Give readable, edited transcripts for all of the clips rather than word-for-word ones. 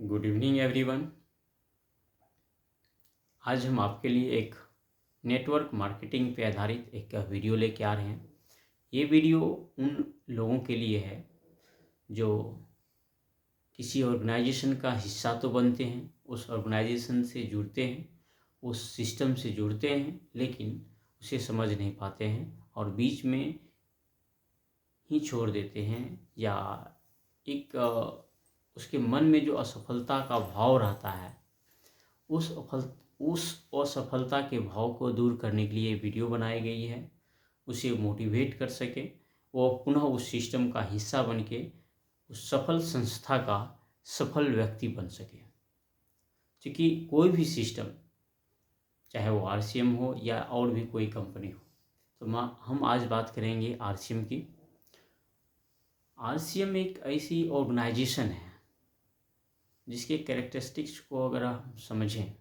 Good evening everyone. आज हम आपके लिए एक नेटवर्क मार्केटिंग पे आधारित एक वीडियो लेके आ रहे हैं। ये वीडियो उन लोगों के लिए है जो किसी ऑर्गेनाइजेशन का हिस्सा तो बनते हैं, उस ऑर्गेनाइजेशन से जुड़ते हैं, उस सिस्टम से जुड़ते हैं, लेकिन उसे समझ नहीं पाते हैं और बीच में ही छोड़ देते हैं, या एक उसके मन में जो असफलता का भाव रहता है, उस असफलता के भाव को दूर करने के लिए वीडियो बनाई गई है। उसे मोटिवेट कर सके, वो पुनः उस सिस्टम का हिस्सा बन के उस सफल संस्था का सफल व्यक्ति बन सके। क्योंकि कोई भी सिस्टम, चाहे वो आरसीएम हो या और भी कोई कंपनी हो, तो हम आज बात करेंगे आरसीएम की। आरसीएम एक ऐसी ऑर्गेनाइजेशन है जिसके कैरेक्टरिस्टिक्स को अगर हम समझें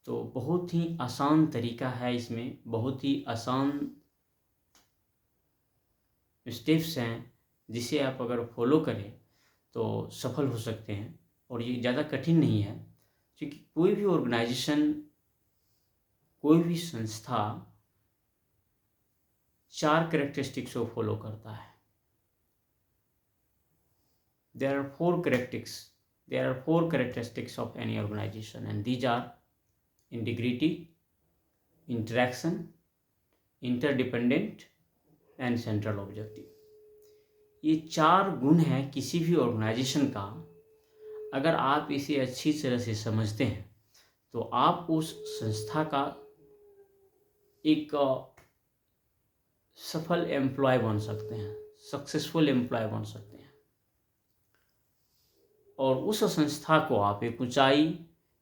तो बहुत ही आसान तरीका है, इसमें बहुत ही आसान स्टेप्स हैं जिसे आप अगर फॉलो करें तो सफल हो सकते हैं। और ये ज़्यादा कठिन नहीं है, क्योंकि कोई भी ऑर्गेनाइजेशन, कोई भी संस्था 4 कैरेक्टरिस्टिक्स को फॉलो करता है। There are 4 characteristics of any organization, and these are integrity, interaction, interdependent and central objective. ये 4 गुण हैं किसी भी ऑर्गेनाइजेशन का। अगर आप इसे अच्छी तरह से समझते हैं तो आप उस संस्था का एक सफल एम्प्लॉय बन सकते हैं, सक्सेसफुल एम्प्लॉय बन सकते हैं, और उस संस्था को आप एक ऊंचाई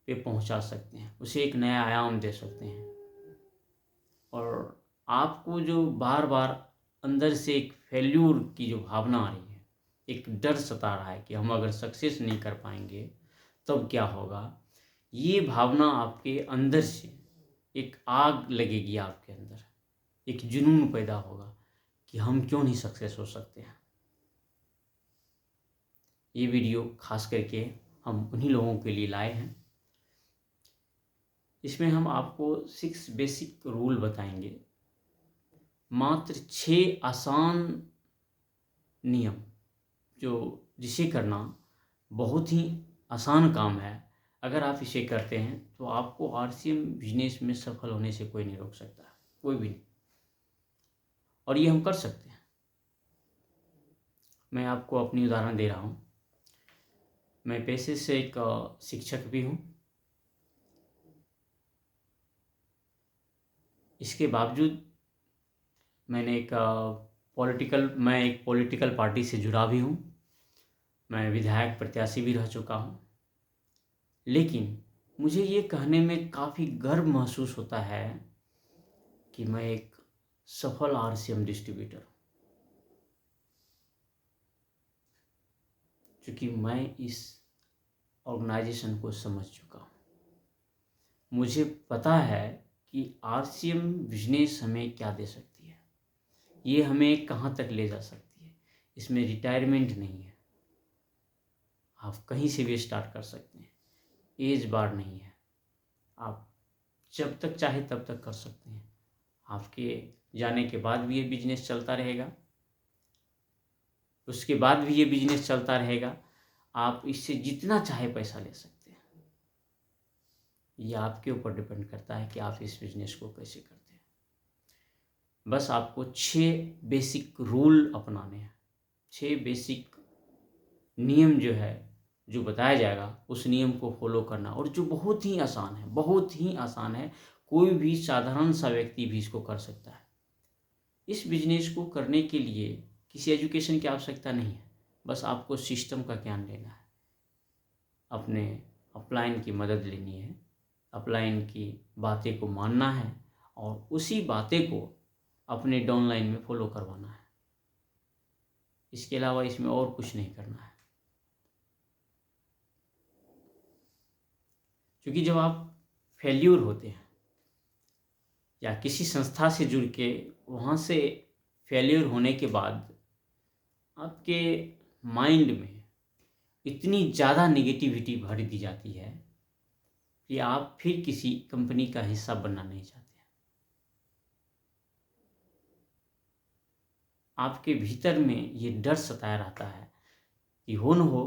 पे पहुंचा सकते हैं, उसे एक नया आयाम दे सकते हैं। और आपको जो बार बार अंदर से एक फेल्यूर की जो भावना आ रही है, एक डर सता रहा है कि हम अगर सक्सेस नहीं कर पाएंगे तब क्या होगा, ये भावना आपके अंदर से एक आग लगेगी, आपके अंदर एक जुनून पैदा होगा कि हम क्यों नहीं सक्सेस हो सकते हैं। ये वीडियो खास करके हम उन्हीं लोगों के लिए लाए हैं। इसमें हम आपको 6 बेसिक रूल बताएंगे, मात्र 6 आसान नियम जिसे करना बहुत ही आसान काम है। अगर आप इसे करते हैं तो आपको आरसीएम बिजनेस में सफल होने से कोई नहीं रोक सकता, कोई भी नहीं, और ये हम कर सकते हैं। मैं आपको अपनी उदाहरण दे रहा हूँ। मैं पेशे से एक शिक्षक भी हूँ। इसके बावजूद मैं एक पॉलिटिकल पार्टी से जुड़ा भी हूँ। मैं विधायक प्रत्याशी भी रह चुका हूँ। लेकिन मुझे ये कहने में काफ़ी गर्व महसूस होता है कि मैं एक सफल आरसीएम डिस्ट्रीब्यूटर हूँ, क्योंकि मैं इस ऑर्गेनाइजेशन को समझ चुका हूँ। मुझे पता है कि आरसीएम बिजनेस हमें क्या दे सकती है, ये हमें कहाँ तक ले जा सकती है। इसमें रिटायरमेंट नहीं है, आप कहीं से भी स्टार्ट कर सकते हैं, एज बार नहीं है, आप जब तक चाहे तब तक कर सकते हैं। आपके जाने के बाद भी ये बिजनेस चलता रहेगा, उसके बाद भी ये बिजनेस चलता रहेगा। आप इससे जितना चाहे पैसा ले सकते हैं। ये आपके ऊपर डिपेंड करता है कि आप इस बिजनेस को कैसे करते हैं। बस आपको 6 बेसिक रूल अपनाने हैं, 6 बेसिक नियम जो बताया जाएगा, उस नियम को फॉलो करना, और जो बहुत ही आसान है, बहुत ही आसान है। कोई भी साधारण सा व्यक्ति भी इसको कर सकता है। इस बिजनेस को करने के लिए किसी एजुकेशन की आवश्यकता नहीं है, बस आपको सिस्टम का ज्ञान लेना है, अपने अपलाइन की मदद लेनी है, अपलाइन की बातें को मानना है, और उसी बातें को अपने डाउनलाइन में फॉलो करवाना है। इसके अलावा इसमें और कुछ नहीं करना है। क्योंकि जब आप फेल्यूर होते हैं या किसी संस्था से जुड़ के वहाँ से फेल्यूर होने के बाद आपके माइंड में इतनी ज़्यादा नेगेटिविटी भर दी जाती है कि आप फिर किसी कंपनी का हिस्सा बनना नहीं चाहते। आपके भीतर में ये डर सताया रहता है कि हो न हो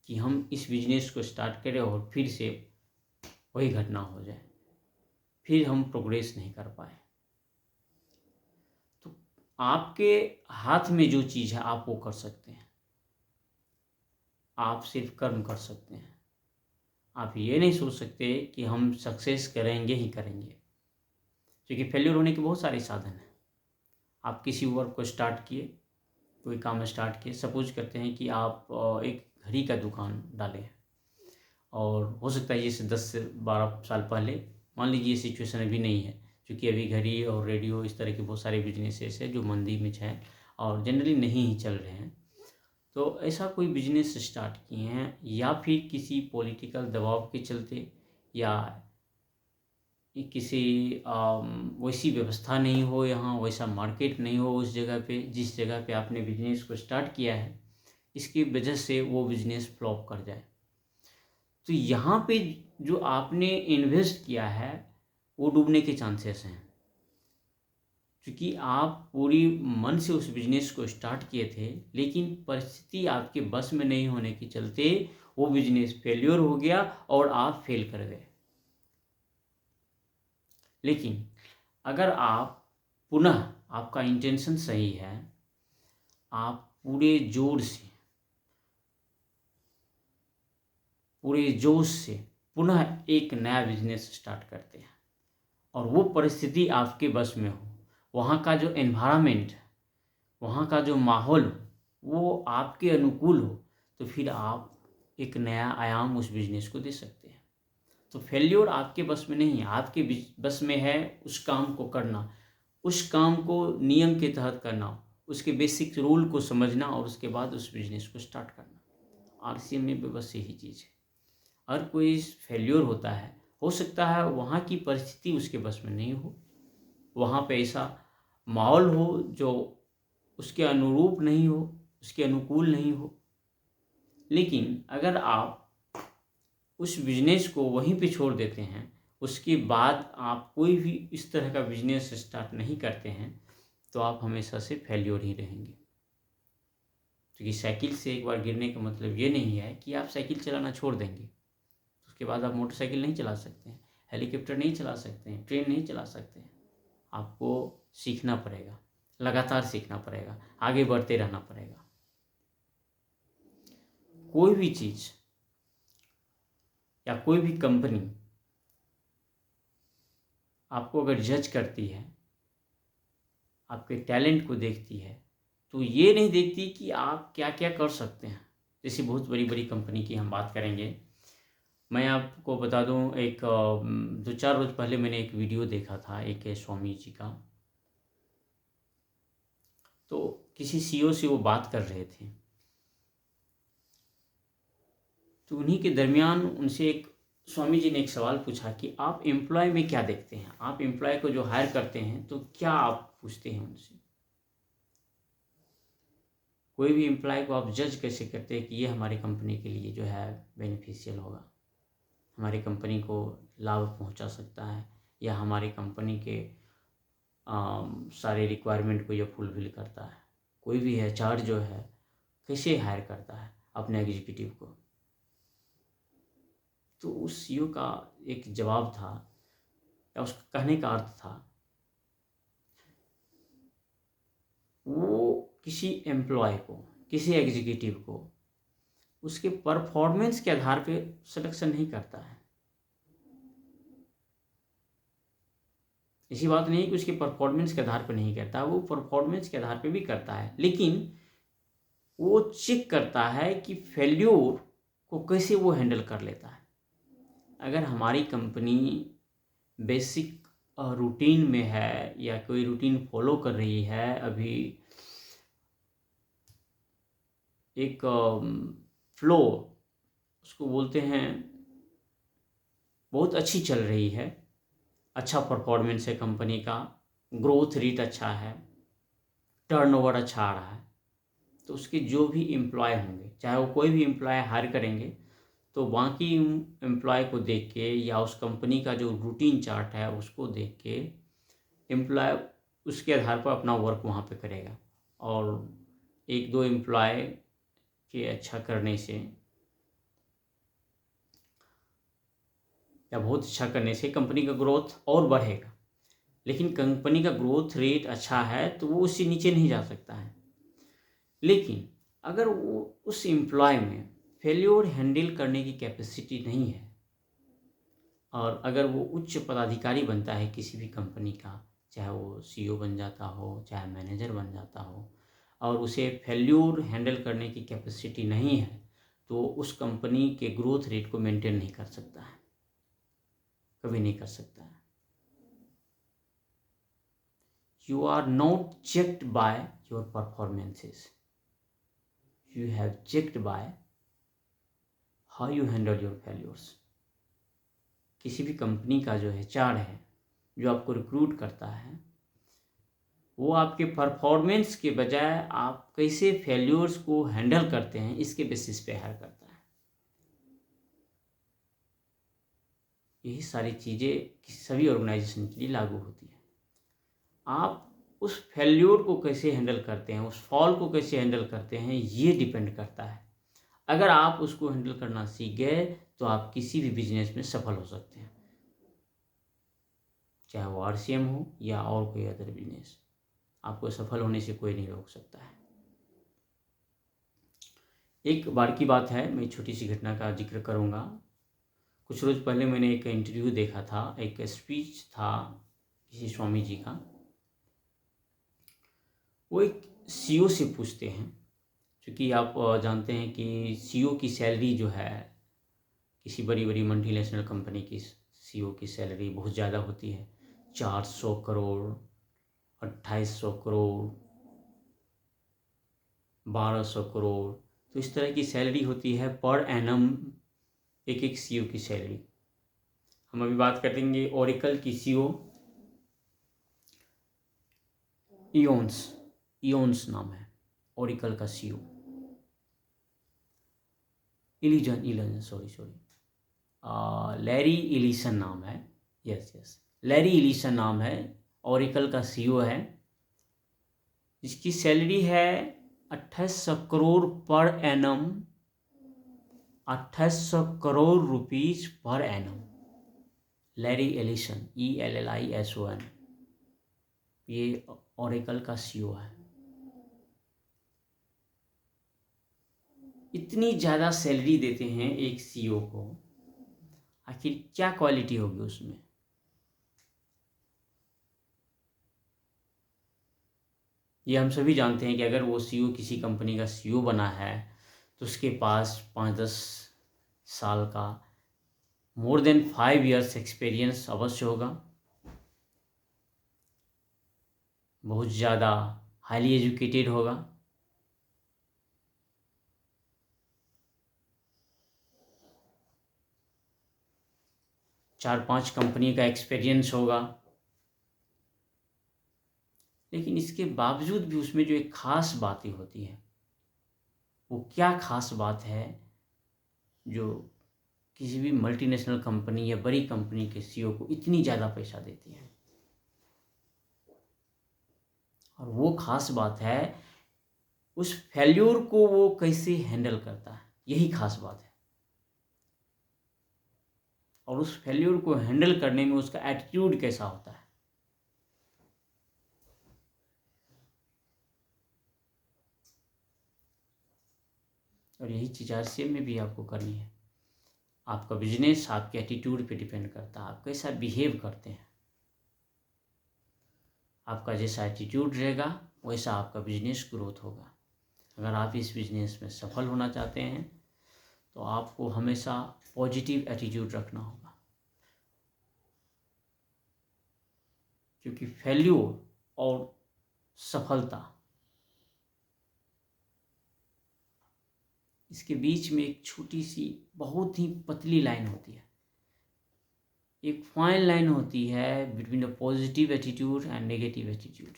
कि हम इस बिजनेस को स्टार्ट करें और फिर से वही घटना हो जाए, फिर हम प्रोग्रेस नहीं कर पाए। तो आपके हाथ में जो चीज़ है आप वो कर सकते हैं, आप सिर्फ कर्म कर सकते हैं। आप ये नहीं सोच सकते कि हम सक्सेस करेंगे ही करेंगे, क्योंकि फेल्योर होने के बहुत सारे साधन हैं। आप किसी वर्क को स्टार्ट किए, कोई काम स्टार्ट किए, सपोज करते हैं कि आप एक घड़ी का दुकान डाले और हो सकता है जैसे 10 से 12 साल पहले, मान लीजिए ये सिचुएशन अभी नहीं है, क्योंकि अभी घड़ी और रेडियो इस तरह के बहुत सारे बिजनेसेस हैं जो मंदी में हैं और जनरली नहीं ही चल रहे हैं। तो ऐसा कोई बिजनेस स्टार्ट किए हैं या फिर किसी पॉलिटिकल दबाव के चलते या किसी वैसी व्यवस्था नहीं हो, यहाँ वैसा मार्केट नहीं हो उस जगह पे जिस जगह पे आपने बिजनेस को स्टार्ट किया है, इसकी वजह से वो बिजनेस फ्लॉप कर जाए, तो यहाँ पे जो आपने इन्वेस्ट किया है वो डूबने के चांसेस हैं, क्योंकि आप पूरी मन से उस बिजनेस को स्टार्ट किए थे, लेकिन परिस्थिति आपके बस में नहीं होने के चलते वो बिजनेस फेल्योर हो गया और आप फेल कर गए। लेकिन अगर आप पुनः, आपका इंटेंशन सही है, आप पूरे जोर से, पूरे जोश से पुनः एक नया बिजनेस स्टार्ट करते हैं और वो परिस्थिति आपके बस में हो, वहाँ का जो एनवायरनमेंट, वहाँ का जो माहौल वो आपके अनुकूल हो, तो फिर आप एक नया आयाम उस बिजनेस को दे सकते हैं। तो फेल्योर आपके बस में नहीं है, आपके बस में है उस काम को करना, उस काम को नियम के तहत करना, उसके बेसिक रूल को समझना और उसके बाद उस बिजनेस को स्टार्ट करना। आरसीएम में भी बस यही चीज़ है। हर कोई फेल्योर होता है, हो सकता है वहाँ की परिस्थिति उसके बस में नहीं हो, वहाँ पे ऐसा माहौल हो जो उसके अनुरूप नहीं हो, उसके अनुकूल नहीं हो, लेकिन अगर आप उस बिजनेस को वहीं पे छोड़ देते हैं, उसके बाद आप कोई भी इस तरह का बिजनेस स्टार्ट नहीं करते हैं, तो आप हमेशा से फेल्योर ही रहेंगे। क्योंकि साइकिल से एक बार गिरने का मतलब ये नहीं है कि आप साइकिल चलाना छोड़ देंगे, उसके बाद आप मोटरसाइकिल नहीं चला सकते हैं, हेलीकॉप्टर नहीं चला सकते हैं, ट्रेन नहीं चला सकते हैं। आपको सीखना पड़ेगा, लगातार सीखना पड़ेगा, आगे बढ़ते रहना पड़ेगा। कोई भी चीज़ या कोई भी कंपनी आपको अगर जज करती है, आपके टैलेंट को देखती है, तो ये नहीं देखती कि आप क्या क्या कर सकते हैं। जैसे बहुत बड़ी बड़ी कंपनी की हम बात करेंगे, मैं आपको बता दूं, एक 2-4 रोज़ पहले मैंने एक वीडियो देखा था एक स्वामी जी का, तो किसी सीईओ से वो बात कर रहे थे, तो उन्हीं के दरमियान उनसे एक स्वामी जी ने एक सवाल पूछा कि आप एम्प्लॉय में क्या देखते हैं, आप एम्प्लॉय को जो हायर करते हैं तो क्या आप पूछते हैं उनसे, कोई भी एम्प्लॉय को आप जज कैसे करते हैं कि ये हमारी कंपनी के लिए जो है बेनिफिशियल होगा, हमारी कंपनी को लाभ पहुंचा सकता है, या हमारी कंपनी के सारे रिक्वायरमेंट को ये फुलफिल करता है। कोई भी एचआर जो है कैसे हायर करता है अपने एग्जीक्यूटिव को। तो उस सीईओ का एक जवाब था, या उसका कहने का अर्थ था, वो किसी एम्प्लॉय को, किसी एग्जीक्यूटिव को उसके परफॉर्मेंस के आधार पे सिलेक्शन नहीं करता है। ऐसी बात नहीं कि उसके परफॉर्मेंस के आधार पर नहीं करता, वो परफॉर्मेंस के आधार पे भी करता है, लेकिन वो चेक करता है कि फेल्योर को कैसे वो हैंडल कर लेता है। अगर हमारी कंपनी बेसिक रूटीन में है या कोई रूटीन फॉलो कर रही है, अभी एक फ्लो उसको बोलते हैं, बहुत अच्छी चल रही है, अच्छा परफॉर्मेंस है कंपनी का, ग्रोथ रेट अच्छा है, टर्नओवर अच्छा आ रहा है, तो उसके जो भी एम्प्लॉय होंगे, चाहे वो कोई भी एम्प्लॉय हायर करेंगे, तो बाकी एम्प्लॉय को देख के या उस कंपनी का जो रूटीन चार्ट है उसको देख के एम्प्लॉय उसके आधार पर अपना वर्क वहाँ पे करेगा। और एक दो एम्प्लॉय के अच्छा करने से या बहुत अच्छा करने से कंपनी का ग्रोथ और बढ़ेगा। लेकिन कंपनी का ग्रोथ रेट अच्छा है तो वो उससे नीचे नहीं जा सकता है। लेकिन अगर वो उस एम्प्लॉय में फेल्योर हैंडल करने की कैपेसिटी नहीं है, और अगर वो उच्च पदाधिकारी बनता है किसी भी कंपनी का, चाहे वो सीईओ बन जाता हो, चाहे मैनेजर बन जाता हो, और उसे फेल्योर हैंडल करने की कैपेसिटी नहीं है, तो उस कंपनी के ग्रोथ रेट को मेंटेन नहीं कर सकता है, कभी नहीं कर सकता है। You are not checked by your performances. You have checked by how you handle your failures. किसी भी कंपनी का जो HR है, जो आपको रिक्रूट करता है, वो आपके परफॉर्मेंस के बजाय आप कैसे फेल्योर्स को हैंडल करते हैं इसके बेसिस पे हायर करता है। यही सारी चीज़ें सभी ऑर्गेनाइजेशन के लिए लागू होती है। आप उस फेल्योर को कैसे हैंडल करते हैं, उस फॉल को कैसे हैंडल करते हैं, ये डिपेंड करता है। अगर आप उसको हैंडल करना सीख गए तो आप किसी भी बिजनेस में सफल हो सकते हैं, चाहे वो RCM हो या और कोई अदर बिजनेस। आपको सफल होने से कोई नहीं रोक सकता है। एक बार की बात है, मैं छोटी सी घटना का जिक्र करूँगा। कुछ रोज़ पहले मैंने एक इंटरव्यू देखा था, एक स्पीच था किसी स्वामी जी का। वो एक CEO से पूछते हैं, क्योंकि आप जानते हैं कि CEO की सैलरी जो है, किसी बड़ी बड़ी मल्टीनेशनल कंपनी की CEO की सैलरी बहुत ज़्यादा होती है। 400 करोड़, 2800 करोड़, 1200 करोड़, तो इस तरह की सैलरी होती है पर एनम एक एक CEO की सैलरी। हम अभी बात करेंगे ओरेकल की CEO, इयोन्स नाम है ओरेकल का CEO। लैरी एलिसन नाम है। यस, लैरी एलिसन नाम है, ओरेकल का CEO है, जिसकी सैलरी है 2800 crore per annum, 2800 crore rupees per annum. Larry Ellison, ELLISON, ये ओरेकल का CEO है। इतनी ज़्यादा सैलरी देते हैं एक CEO को, आखिर क्या क्वालिटी होगी उसमें? ये हम सभी जानते हैं कि अगर वो CEO किसी कंपनी का CEO बना है तो उसके पास 5-10 साल का, मोर देन 5 years एक्सपीरियंस अवश्य होगा। बहुत ज़्यादा हाईली एजुकेटेड होगा। चार पांच कंपनी का एक्सपीरियंस होगा। लेकिन इसके बावजूद भी उसमें जो एक ख़ास बातें होती हैं, वो क्या ख़ास बात है जो किसी भी मल्टीनेशनल कंपनी या बड़ी कंपनी के CEO को इतनी ज़्यादा पैसा देती है? और वो ख़ास बात है उस फेल्योर को वो कैसे हैंडल करता है, यही ख़ास बात है। और उस फेल्योर को हैंडल करने में उसका एटीट्यूड कैसा होता है। और यही चीज़ RCM में भी आपको करनी है। आपका बिजनेस आपके एटीट्यूड पे डिपेंड करता है, आप कैसा बिहेव करते हैं। आपका जैसा एटीट्यूड रहेगा वैसा आपका बिजनेस ग्रोथ होगा। अगर आप इस बिजनेस में सफल होना चाहते हैं तो आपको हमेशा पॉजिटिव एटीट्यूड रखना होगा, क्योंकि फेल्योर और सफलता, इसके बीच में एक छोटी सी बहुत ही पतली लाइन होती है। एक फाइन लाइन होती है between the positive attitude and negative attitude.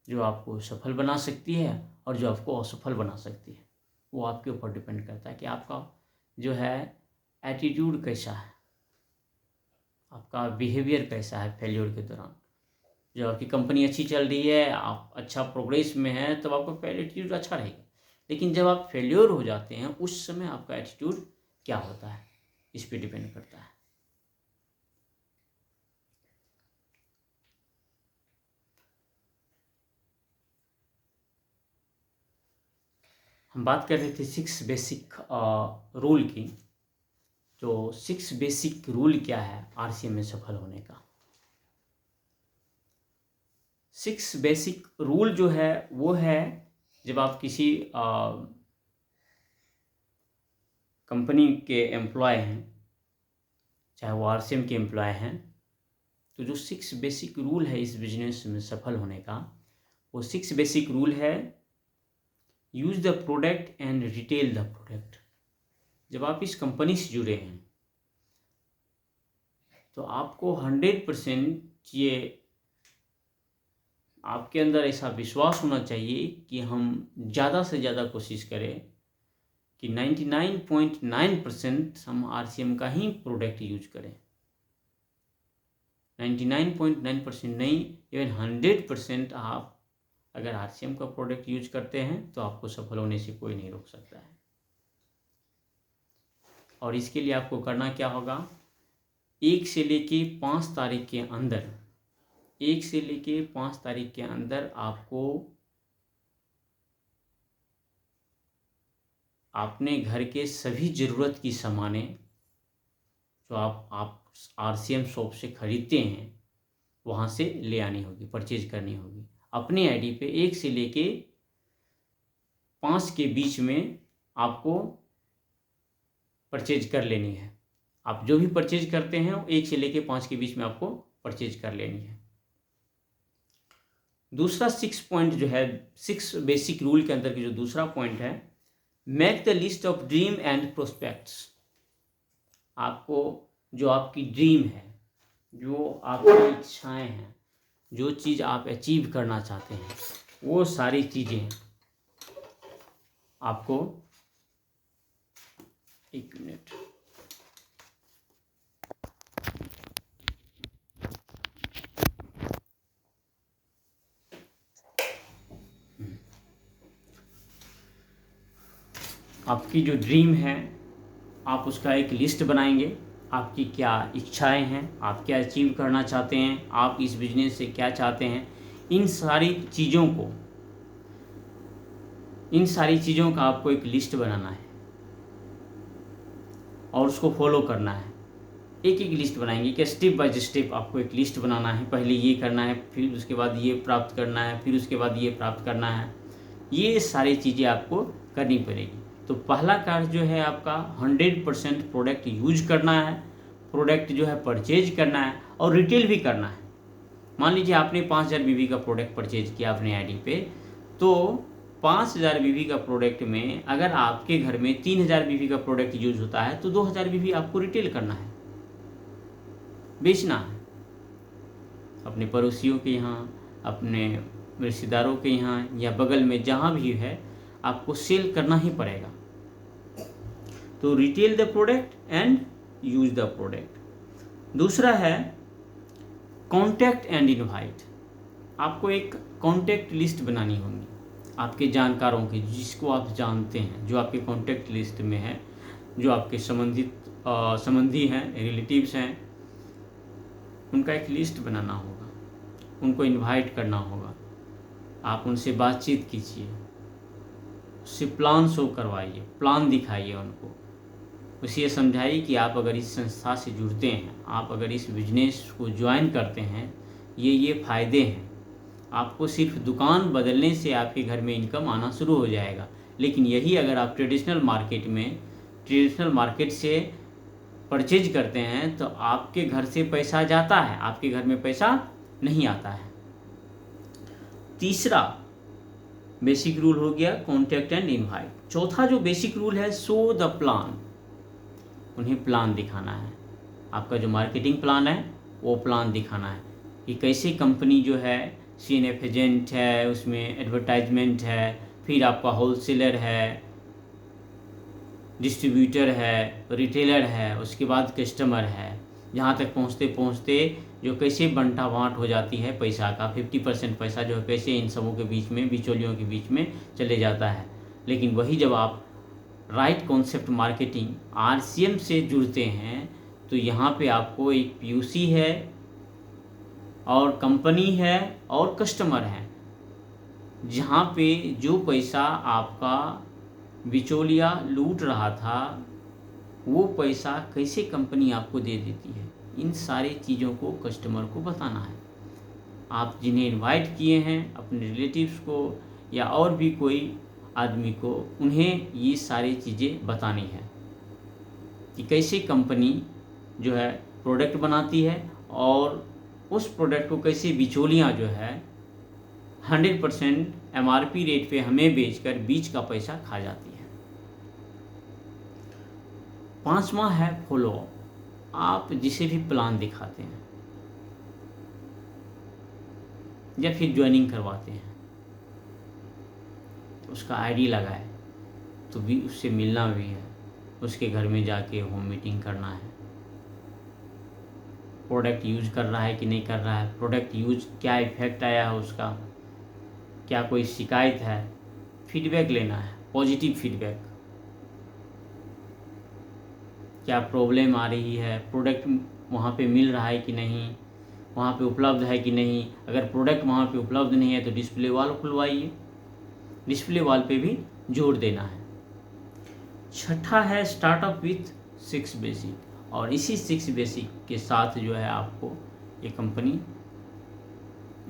जो आपको सफल बना सकती है और जो आपको असफल बना सकती है। वो आपके ऊपर डिपेंड करता है कि आपका जो है एटीट्यूड कैसा है, आपका बिहेवियर कैसा है फेल्योर के दौरान। जो आपकी कंपनी अच्छी चल रही है, आप अच्छा प्रोग्रेस में हैं, तब आपका एटीट्यूड अच्छा रहेगा। लेकिन जब आप फेल्योर हो जाते हैं, उस समय आपका एटीट्यूड क्या होता है, इस पे डिपेंड करता है। हम बात कर रहे थे 6 बेसिक रूल की। तो 6 बेसिक रूल क्या है आरसीएम में सफल होने का? 6 बेसिक रूल जो है वो है, जब आप किसी कंपनी के एम्प्लॉय हैं, चाहे वो आरसीएम के एम्प्लॉय हैं, तो जो 6 बेसिक रूल है इस बिजनेस में सफल होने का, वो 6 बेसिक रूल है: use the product and retail the product. जब आप इस कंपनी से जुड़े हैं तो आपको 100% ये आपके अंदर ऐसा विश्वास होना चाहिए कि हम ज़्यादा से ज़्यादा कोशिश करें कि 99.9% हम आरसीएम का ही प्रोडक्ट यूज करें। 99.9% नहीं, इवन 100% आप अगर आरसीएम का प्रोडक्ट यूज करते हैं तो आपको सफल होने से कोई नहीं रोक सकता है। और इसके लिए आपको करना क्या होगा? 1 से लेके 5 तारीख के अंदर, 1 से लेके 5 तारीख के अंदर आपको अपने घर के सभी ज़रूरत की सामानें जो आप आरसीएम शॉप से ख़रीदते हैं वहाँ से ले आनी होगी, परचेज करनी होगी। अपनी आईडी पे 1 से लेके 5 के बीच में आपको परचेज कर लेनी है। आप जो भी परचेज करते हैं 1 से लेके 5 के बीच में आपको परचेज कर लेनी है। दूसरा 6 पॉइंट जो है, 6 बेसिक रूल के अंदर की जो दूसरा पॉइंट है, make the list of dream and prospects. आपको जो आपकी ड्रीम है, जो आपकी इच्छाएं हैं, जो चीज़ आप अचीव करना चाहते हैं, वो सारी चीज़ें आपको, एक मिनट, आपकी जो ड्रीम है आप उसका एक लिस्ट बनाएंगे। आपकी क्या इच्छाएं हैं, आप क्या अचीव करना चाहते हैं, आप इस बिजनेस से क्या चाहते हैं, इन सारी चीज़ों का आपको एक लिस्ट बनाना है और उसको फॉलो करना है। एक एक लिस्ट बनाएंगे कि स्टेप बाय स्टेप आपको एक लिस्ट बनाना है। पहले ये करना है, फिर उसके बाद ये प्राप्त करना है, फिर उसके बाद ये प्राप्त करना है। ये सारी चीज़ें आपको करनी पड़ेगी। तो पहला कार्य जो है आपका 100% प्रोडक्ट यूज करना है, प्रोडक्ट जो है परचेज करना है और रिटेल भी करना है। मान लीजिए आपने 5000 बीवी का प्रोडक्ट परचेज किया अपने आईडी पे, तो 5000 बीवी का प्रोडक्ट में अगर आपके घर में 3000 बीवी का प्रोडक्ट यूज होता है तो 2000 बीवी आपको रिटेल करना है, बेचना है। अपने पड़ोसियों के यहाँ, अपने रिश्तेदारों के यहाँ या बगल में जहाँ भी है, आपको सेल करना ही पड़ेगा। तो retail the product and use the product. दूसरा है कॉन्टैक्ट एंड इनवाइट। आपको एक कॉन्टैक्ट लिस्ट बनानी होगी आपके जानकारों की, जिसको आप जानते हैं, जो आपके कॉन्टैक्ट लिस्ट में है, जो आपके संबंधी हैं, रिलेटिव्स हैं, उनका एक लिस्ट बनाना होगा, उनको इनवाइट करना होगा। आप उनसे बातचीत कीजिए, उससे प्लान शो करवाइए, प्लान दिखाइए उनको। उसे ये समझाइए कि आप अगर इस संस्था से जुड़ते हैं, आप अगर इस बिजनेस को ज्वाइन करते हैं, ये फ़ायदे हैं। आपको सिर्फ दुकान बदलने से आपके घर में इनकम आना शुरू हो जाएगा। लेकिन यही अगर आप ट्रेडिशनल मार्केट से परचेज करते हैं तो आपके घर से पैसा जाता है, आपके घर में पैसा नहीं आता है। तीसरा बेसिक रूल हो गया कॉन्टैक्ट एंड इनवाइट। चौथा जो बेसिक रूल है, शो द प्लान। उन्हें प्लान दिखाना है। आपका जो मार्केटिंग प्लान है वो प्लान दिखाना है कि कैसे कंपनी जो है CNF एजेंट है, उसमें एडवर्टाइजमेंट है, फिर आपका होलसेलर है, डिस्ट्रीब्यूटर है, रिटेलर है, उसके बाद कस्टमर है। यहाँ तक पहुँचते पहुँचते जो कैसे बंटा बाँट हो जाती है पैसा का, 50% पैसा जो है कैसे इन सबों के बीच में, बिचौलियों के बीच में चले जाता है। लेकिन वही जब आप राइट कॉन्सेप्ट मार्केटिंग RCM से जुड़ते हैं तो यहाँ पे आपको एक PUC है और कंपनी है और कस्टमर है, जहाँ पे जो पैसा आपका बिचौलिया लूट रहा था वो पैसा कैसे कंपनी आपको दे देती है, इन सारी चीज़ों को कस्टमर को बताना है। आप जिन्हें इनवाइट किए हैं अपने रिलेटिव्स को या और भी कोई आदमी को, उन्हें ये सारी चीज़ें बतानी है कि कैसे कंपनी जो है प्रोडक्ट बनाती है और उस प्रोडक्ट को कैसे बिचौलियाँ जो है 100% MRP रेट पे हमें बेचकर बीच का पैसा खा जाती है। 5वां है फॉलो अप। आप जिसे भी प्लान दिखाते हैं या फिर ज्वाइनिंग करवाते हैं, उसका ID लगाए तो भी उससे मिलना भी है, उसके घर में जाके होम मीटिंग करना है, प्रोडक्ट यूज कर रहा है कि नहीं कर रहा है, प्रोडक्ट यूज क्या इफेक्ट आया है उसका, क्या कोई शिकायत है, फीडबैक लेना है, पॉजिटिव फीडबैक, क्या प्रॉब्लम आ रही है, प्रोडक्ट वहाँ पे मिल रहा है कि नहीं, वहाँ पे उपलब्ध है कि नहीं। अगर प्रोडक्ट वहाँ पे उपलब्ध नहीं है तो डिस्प्ले वॉल खुलवाइए, डिस्प्ले वॉल पे भी जोड़ देना है। 6ठा है स्टार्टअप विथ 6 बेसिक, और इसी 6 बेसिक के साथ जो है आपको ये कंपनी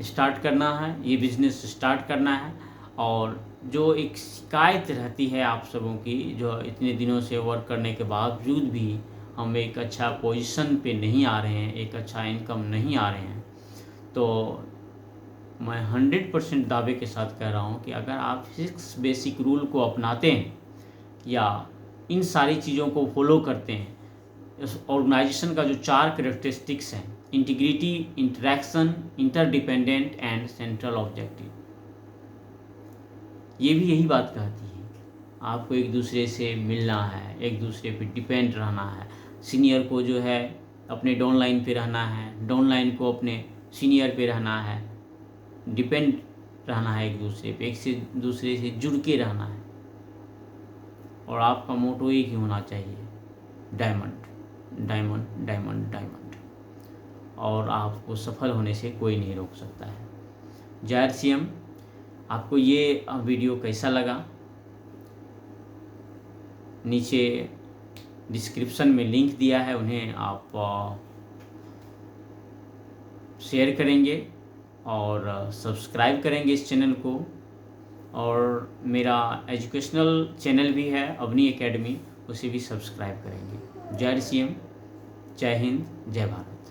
स्टार्ट करना है, ये बिज़नेस स्टार्ट करना है। और जो एक शिकायत रहती है आप सबों की, जो इतने दिनों से वर्क करने के बावजूद भी हम एक अच्छा पोजीशन पे नहीं आ रहे हैं, एक अच्छा इनकम नहीं आ रहे हैं, तो मैं 100% दावे के साथ कह रहा हूँ कि अगर आप 6 बेसिक रूल को अपनाते हैं या इन सारी चीज़ों को फॉलो करते हैं, इस ऑर्गेनाइजेशन का जो 4 कैरेक्टरिस्टिक्स हैं, integrity, interaction, interdependent and central objective, ये भी यही बात कहती है। आपको एक दूसरे से मिलना है, एक दूसरे पे डिपेंड रहना है, सीनियर को जो है अपने डाउनलाइन पे रहना है, डाउनलाइन को अपने सीनियर पे रहना है, डिपेंड रहना है एक दूसरे पे, एक से दूसरे से जुड़ के रहना है। और आपका मोटो एक ही होना चाहिए, डायमंड डायमंड डायमंड डायमंड, और आपको सफल होने से कोई नहीं रोक सकता है। जय RCM। आपको ये वीडियो कैसा लगा, नीचे डिस्क्रिप्शन में लिंक दिया है, उन्हें आप शेयर करेंगे और सब्सक्राइब करेंगे इस चैनल को। और मेरा एजुकेशनल चैनल भी है अवनी एकेडमी, उसे भी सब्सक्राइब करेंगे। जय RCM, जय हिंद, जय भारत।